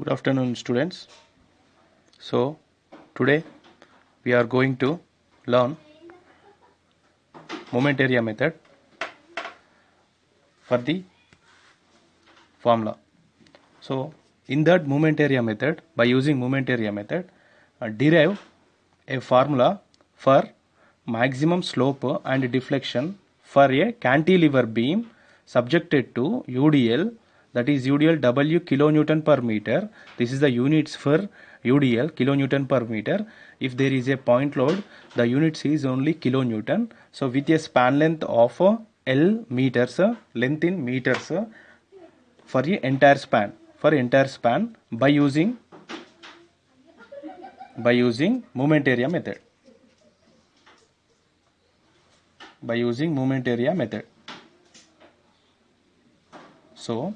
Good afternoon, students. So, today we are going to learn moment area method for the formula. So, in that moment area method, by using moment area method, derive a formula for maximum slope and deflection for a cantilever beam subjected to UDL, that is UDL W kilonewton per meter. This is the units for UDL kilonewton per meter. If there is a point load, the units is only kilonewton. So with a span length of L meters, length in meters for the entire span, by using moment area method. So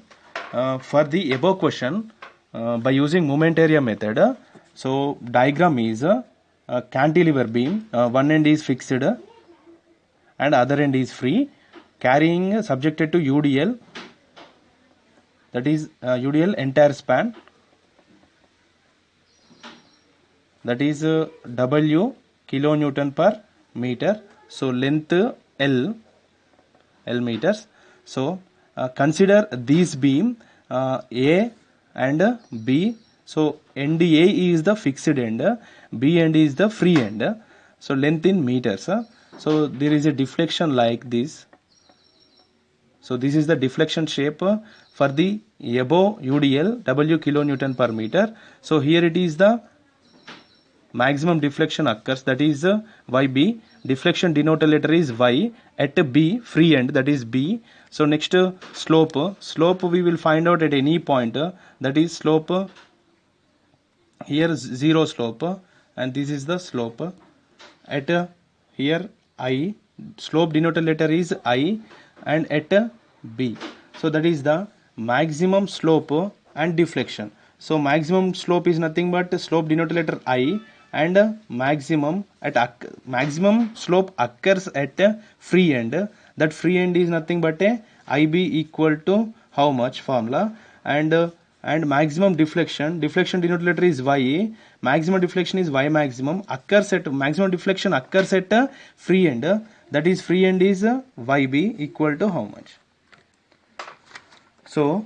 for the above question, by using moment area method, so diagram is a cantilever beam. One end is fixed and other end is free, carrying subjected to UDL, that is UDL entire span, that is W kilonewton per meter. So length L meters. So consider this beam A and B. So end A is the fixed end, B end is the free end. So length in meters. So there is a deflection like this. So this is the deflection shape for the above UDL W kilonewton per meter. So here it is the maximum deflection occurs, that is YB. Deflection denoted letter is Y at B, free end, that is B. So next slope we will find out at any point, that is slope here 0 slope, and this is the slope at here I. Slope denoted letter is I, and at B. So that is the maximum slope and deflection. So maximum slope is nothing but slope denoted letter I, and maximum slope occurs at free end. That free end is nothing but a IB equal to how much formula, and maximum deflection denoted letter is Y. Maximum deflection is Y maximum, maximum deflection occurs at free end, that is free end is YB equal to how much. So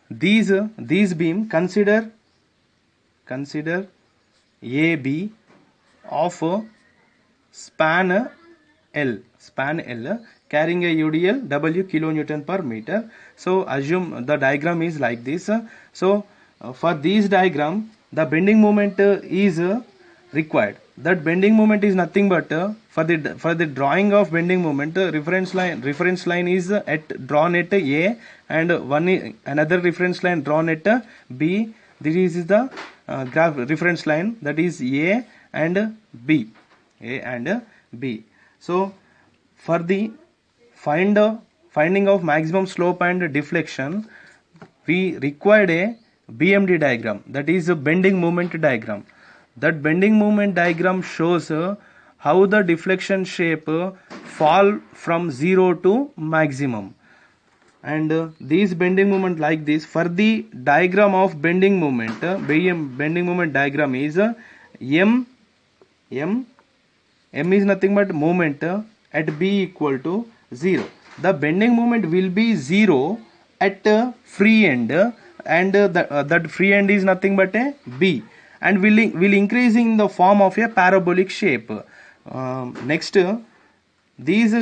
these beam, consider AB of span L, carrying a UDL W kilonewton per meter. So assume the diagram is like this. So for this diagram, the bending moment is required. That bending moment is nothing but for the drawing of bending moment, reference line is drawn at A, and another reference line drawn at B. This is the graph reference line, that is A and B. So for the finding of maximum slope and deflection, we required a BMD diagram, that is a bending moment diagram. That bending moment diagram shows how the deflection shape fall from 0 to maximum. And these bending moment like this. For the diagram of bending moment, bending moment diagram is M is nothing but moment at B equal to 0. The bending moment will be 0 at free end, and that free end is nothing but a B, and will increase in the form of a parabolic shape. Next, these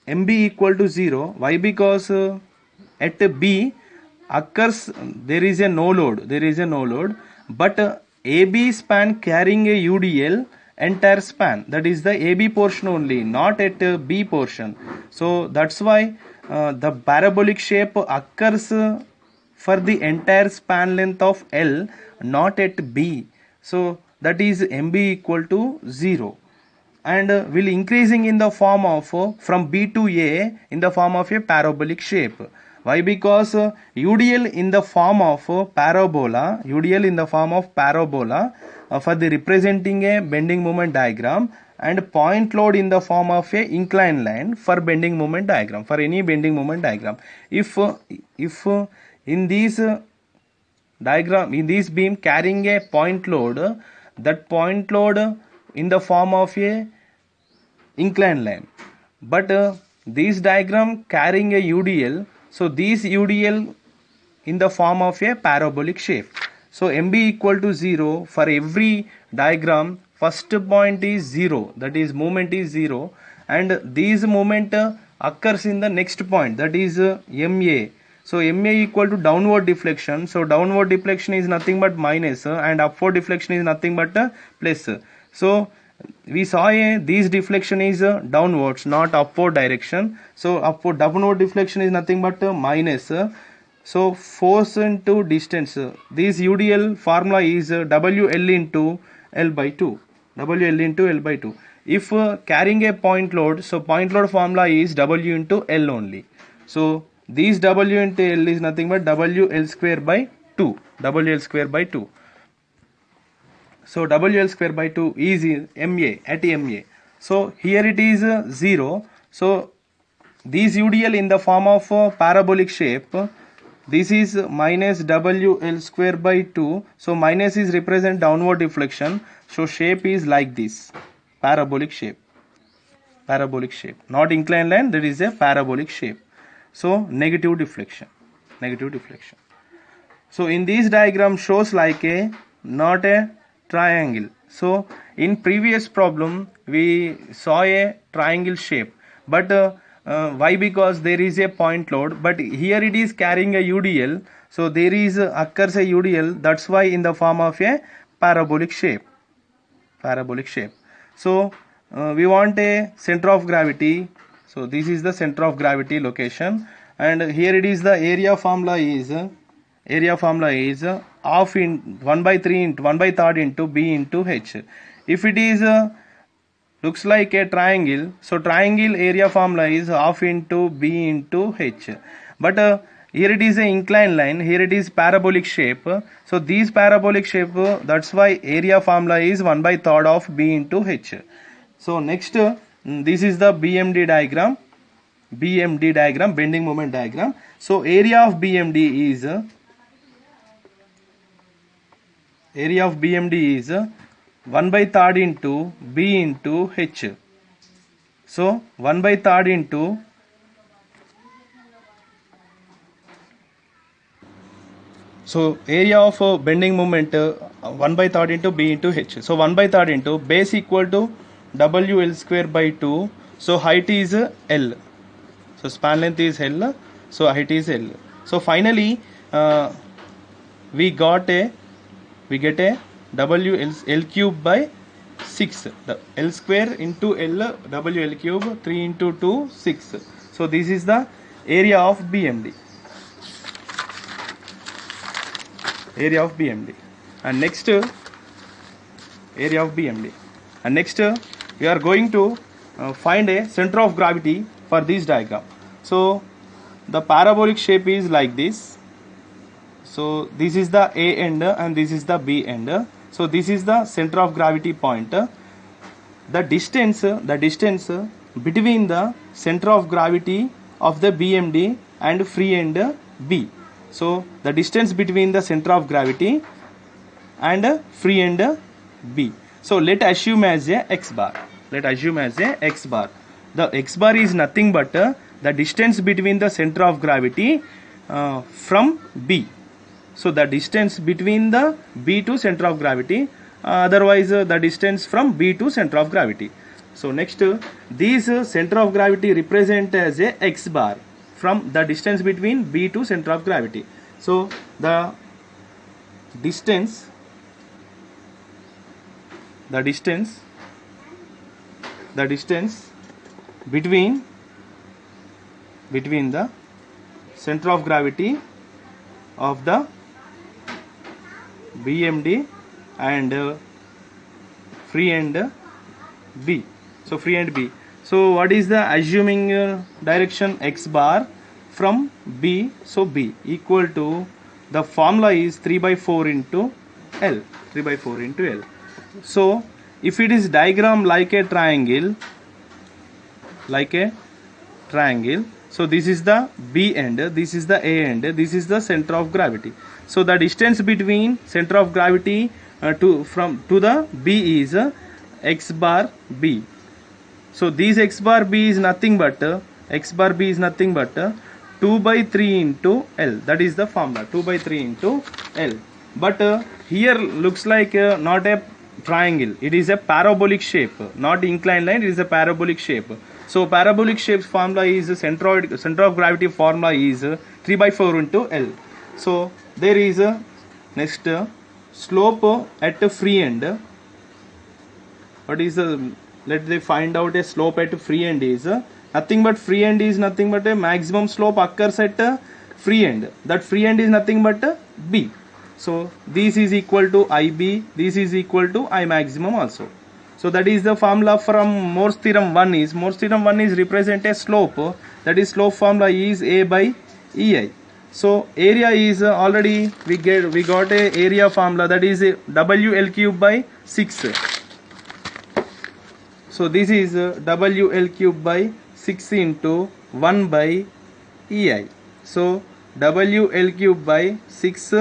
MB equal to 0. Why? Because at B occurs there is no load, but AB span carrying a UDL entire span, that is the AB portion only, not at B portion. So that's why the parabolic shape occurs for the entire span length of L, not at B. So that is MB equal to 0, and will increasing in the form of from B to A in the form of a parabolic shape. Why? Because UDL in the form of parabola, for the representing a bending moment diagram, and point load in the form of a inclined line for bending moment diagram, for any bending moment diagram. If in these diagram, in this beam carrying a point load, that point load in the form of a inclined line, but this diagram carrying a UDL, so this UDL in the form of a parabolic shape. So MB equal to 0 for every diagram. First point is 0, that is moment is 0, and this moment occurs in the next point, that is MA. So MA equal to downward deflection. So downward deflection is nothing but minus, and upward deflection is nothing but plus. So we saw this deflection is downwards, not upward direction. So downward deflection is nothing but minus. So force into distance. This UDL formula is WL into L by 2. WL into L by 2. If carrying a point load, so point load formula is W into L only. So this W into L is nothing but WL square by 2. WL square by 2. So WL square by 2 is MA, at MA. So here it is 0. So this UDL in the form of parabolic shape, this is minus WL square by 2. So minus is represent downward deflection. So shape is like this, parabolic shape. Parabolic shape, not inclined line, that is a parabolic shape. So negative deflection, negative deflection. So in this diagram shows like a, not a triangle. So in previous problem we saw a triangle shape, but why? Because there is a point load, but here it is carrying a UDL, so there is occurs a UDL, that's why in the form of a parabolic shape. Parabolic shape. So we want a center of gravity. So this is the center of gravity location, and here it is the area formula is half in 1 by 3 into 1 by third into B into H. If it is looks like a triangle, so triangle area formula is half into B into H, but here it is a inclined line, here it is parabolic shape. So this parabolic shape, that's why area formula is 1 by third of B into H. So next, this is the BMD diagram, bending moment diagram. So area of BMD is 1 by third into B into H. So 1 by third into area of bending moment 1 by third into B into H. So 1 by third into base equal to WL square by 2. So height is L. So span length is L. So height is L. So finally we get a L cube by 6. The L square into L, WL cube, 3 into 2, 6. So this is the area of BMD. Area of BMD. And next area of BMD. And next we are going to find a center of gravity for this diagram. So the parabolic shape is like this. So this is the A end and this is the B end. So this is the center of gravity point. The distance between the center of gravity of the BMD and free end B. So the distance between the center of gravity and free end B. So let assume as a x bar. Let assume as a x bar. The x bar is nothing but the distance between the center of gravity from B. So the distance between the B to center of gravity, otherwise the distance from B to center of gravity. So next, these center of gravity represent as a x bar from the distance between B to center of gravity. So the distance between the center of gravity of the BMD and free end B. So free end B. So what is the assuming direction x bar from B? So B equal to, the formula is 3 by 4 into L. 3 by 4 into L. So if it is diagram like a triangle, So this is the B end, this is the A end, this is the center of gravity. So the distance between center of gravity to the B is x bar B. So this x bar B is nothing but 2 by 3 into L. That is the formula, 2 by 3 into L. But here looks like not a triangle, it is a parabolic shape, not inclined line, it is a parabolic shape. So parabolic shape formula is center of gravity formula is 3 by 4 into L. So there is next slope at free end. What is let they find out a slope at free end is nothing but free end is nothing but a maximum slope occurs at free end. That free end is nothing but B. So this is equal to IB, this is equal to I maximum also. So that is the formula from Morse theorem 1 is, Morse theorem 1 is represent a slope, that is slope formula is A by EI. So area is already we got a area formula, that is WL cube by 6. So this is WL cube by 6 into 1 by EI. So WL cube by 6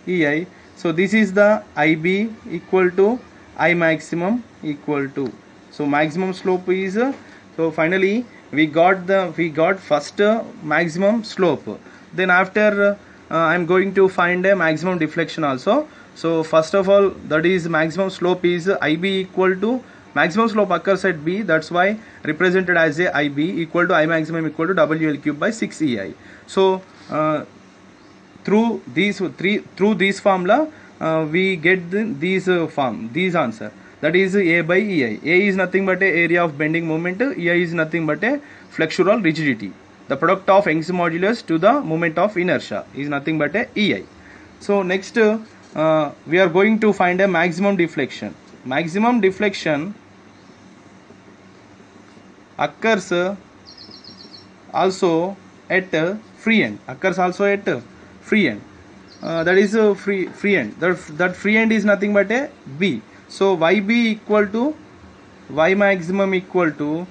EI. So this is the IB equal to I maximum equal to. So maximum slope is so finally we got first maximum slope. Then after I am going to find a maximum deflection also. So first of all, that is maximum slope is IB equal to maximum slope occurs at B, that's why represented as a IB equal to I maximum equal to WL cube by 6 EI. So through this formula we get these answer, that is A by EI. A is nothing but a area of bending moment, EI is nothing but a flexural rigidity. The product of Young's modulus to the moment of inertia is nothing but a EI. So next we are going to find a maximum deflection. Maximum deflection occurs also at free end. That is free end. That free end is nothing but a B. So YB equal to Y maximum equal to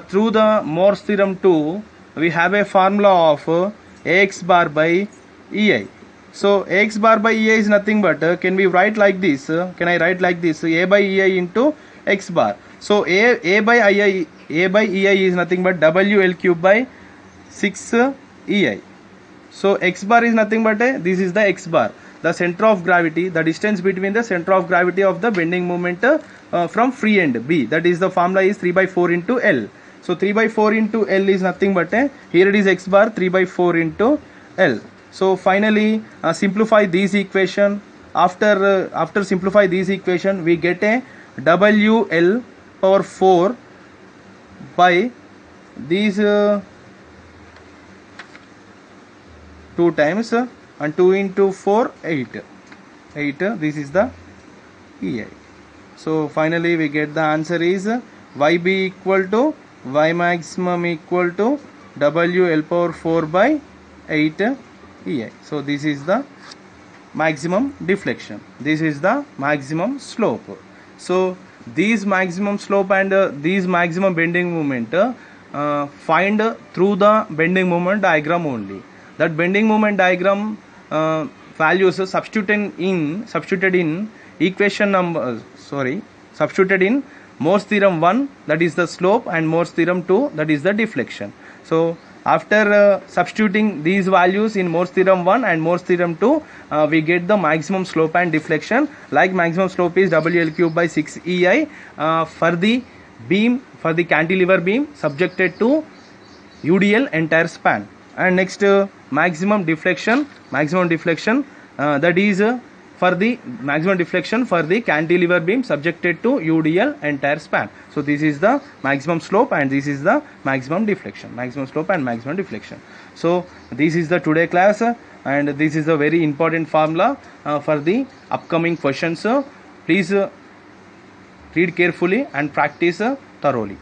through the Morse theorem 2 we have a formula of AX bar by EI. So AX bar by EI is nothing but can we write like this? Can I write like this? A by EI into X bar. So A by EI is nothing but WL cube by 6 EI. So X bar is nothing but this is the X bar, the center of gravity, the distance between the center of gravity of the bending moment from free end B. That is the formula is 3 by 4 into L. So 3 by 4 into L is nothing but here it is X bar 3 by 4 into L. So finally simplify this equation. After simplify this equation we get a WL power 4 by these 2 times and 2 into 4 8. This is the EI. So finally we get the answer is YB equal to Y maximum equal to WL power 4 by 8 EI. So this is the maximum deflection, this is the maximum slope. So these maximum slope and these maximum bending moment find through the bending moment diagram only. That bending moment diagram values substituted in equation number substituted in Morse theorem 1, that is the slope, and Morse theorem 2, that is the deflection. So after substituting these values in Morse theorem 1 and Morse theorem 2 we get the maximum slope and deflection. Like maximum slope is WL cube by 6 EI for the beam, for the cantilever beam subjected to UDL entire span. And next maximum deflection that is for the maximum deflection for the cantilever beam subjected to UDL entire span. So this is the maximum slope and this is the maximum deflection, maximum slope and maximum deflection. So this is the today class and this is a very important formula for the upcoming questions. Please read carefully and practice thoroughly.